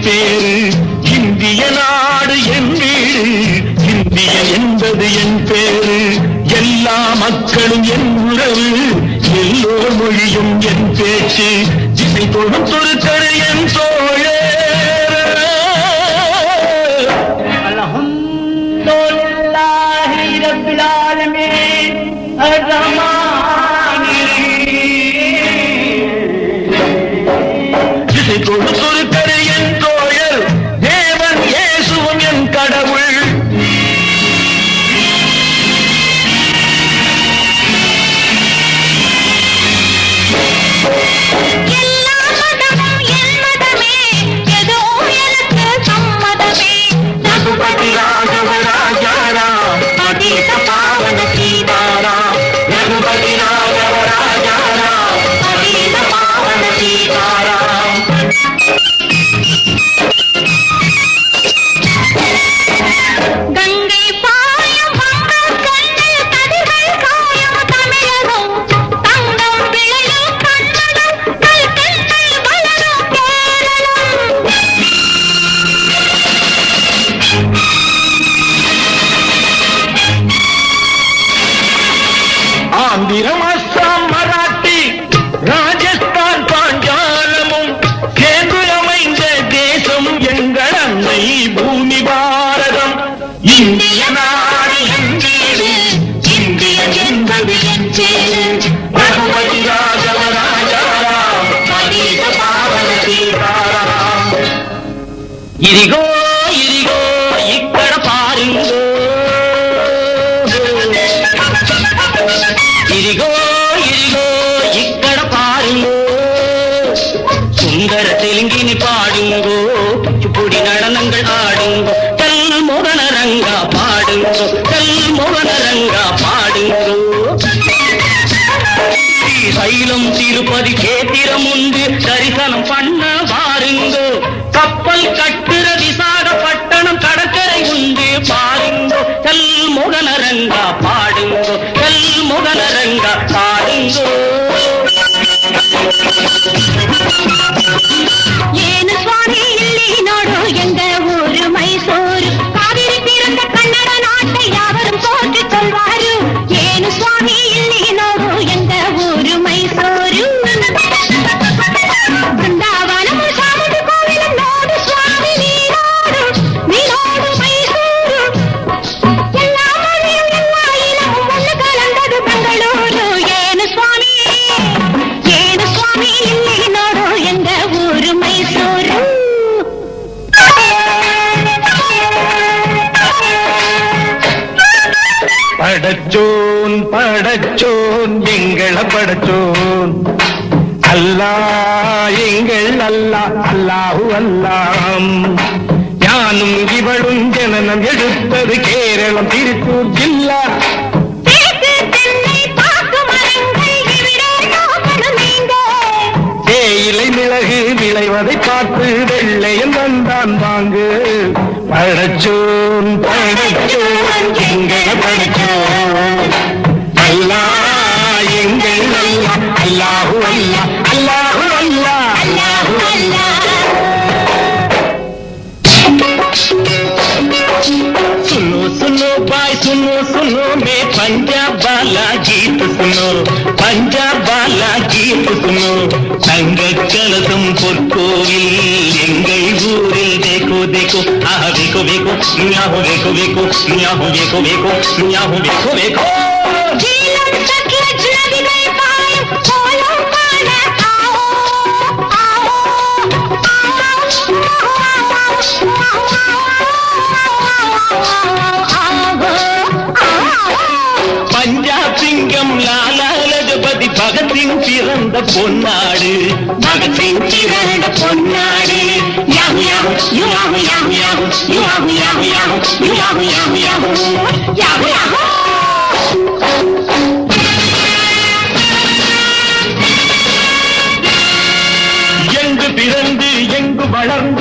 பேரு. இந்திய நாடு என் வீடு, இந்தியன் என்பது என் பேரு. எல்லா மக்களும் என் உறவு, எல்லோர் மொழியும் என் பேச்சு. திசை தொடும் தொடுத்தரு என் தோழே. அல்ஹம்துலில்லாஹி ரப்பில் ஆலமீன் அர்-ரஹ்மான். திசை தொடும் தொடுத்தரு என் தோழர், தேவன் இயேசுவும் என் கடவுள். ஆந்திரம், அஸ்ஸாம், மராட்டி, ராஜஸ்தான், பாஞ்சாலமும் சேர்ந்து அமைந்த தேசம் எங்கள் அன்னை பூமி பாரதம். இந்திய நாடு என் வீடு, இந்தியன் என்பது என் பேரு. ரகுபதி ராகவ ராஜாராம், பதீத பாவன சீதாராம். ఇదిగో ఇదిగో ఇక్కడ పారింగో, ఇదిగో ఇదిగో ఇక్కడ పారింగో. సుందర తెలుగిని పాడింగో, కూచిపూడి நடனங்கள் ஆடுங்கோ. கல் மோகன ரங்கா பாடுங்கோ, கல் மோகன ரங்கா பாடுங்கோ. சைலம் திருப்பதி கேத்திரம் உண்டு, தரிசனம் பண்ண வாருங்கோ. கப்பல் கட்டுற விசாகப்பட்டணம் கடற்கரை உண்டு பாருங்கோ. கல் மோகன ரங்கா பாடுங்கோ, கல் மோகன ரங்கா பாடுங்கோ. ಏನು ಸ್ವಾಮಿ ಇಲ್ಲಿ ನೋಡು ಎಂದ ಊರು ಮೈಸೂರು. ಕಾವೇರಿ ತೀರದ ಕನ್ನಡ ನಾட்டை யாவரும் போற்றி சொல்வாரு. ಏನು ಸ್ವಾಮಿ ಇಲ್ಲಿ ನೋಡು ಎಂದ ಊರು ಮೈಸೂರು. ಬೃಂದಾವನ ಸಾಮುಂಡಿ ಕೋವಿಲು ನೋಡು ಸ್ವಾಮಿ ನೀನೋಡು, ನೀನೋಡು ಮೈಸೂರು. ಎಲ್ಲ ಮನೆಯು ಎಲ್ಲ ಇನವು ಒಂದು ಕಲಂದದು ಬೆಂಗಳೂರು. ಏನು ಸ್ವಾಮಿ, ಏನು ಸ್ವಾಮಿ ಇಲ್ಲಿ ನೋಡು ಎಂದ ಊರು ಮೈಸೂರು. படச்சோன் படச்சோன் எங்கள படச்சோன், அல்லாஹ் எங்கள் அல்லாஹ், அல்லாஹு அல்லாம். ஞானும் இவளும் ஜனனம் எடுத்தது கேரளம் திருப்பூர் ஜில்லா. தேயிலை மிளகு விளைவதை பார்த்து வெள்ளையன் வந்தான் வாங்கு. படச்சோன் படச்சோன் எங்கள படச்சோன், அல்லாஹ் எங்கள் அல்லாஹ், அல்லாஹு அல்லாஹ், அல்லாஹு அல்லாஹ், அல்லாஹு அல்லாஹ். सुनो सुनो भाई सुनो सुनो, मैं पंजाब वाला गीत सुनो, पंजाब वाला गीत सुनो. தங்க கலசம் பொற்கோவில் எங்கள் ஊரில் देखो देखो, ஆஹா देखो देखो, ஞாஹோ देखो देखो, ஞாஹோ देखो देखो, ஞாஹோ देखो देखो. ஜீலம் சத்லஜ் நதிகள் பாயும் கோலம் காண ஆவோ, ஆவோ, பஞ்சாப் சிங்கம் லாலா லஜபதி பகத்சிங் பிறந்த பொன்னாடு, பகத்சிங் பிறந்த பொன்னாடு. யாஹு யாஹு யாஹு யாஹு யாஹு யாஹு யாஹு யாஹு யாஹு யாஹு யாஹு யாஹு யாஹு. எங்கு பிறந்து எங்கு வளர்ந்து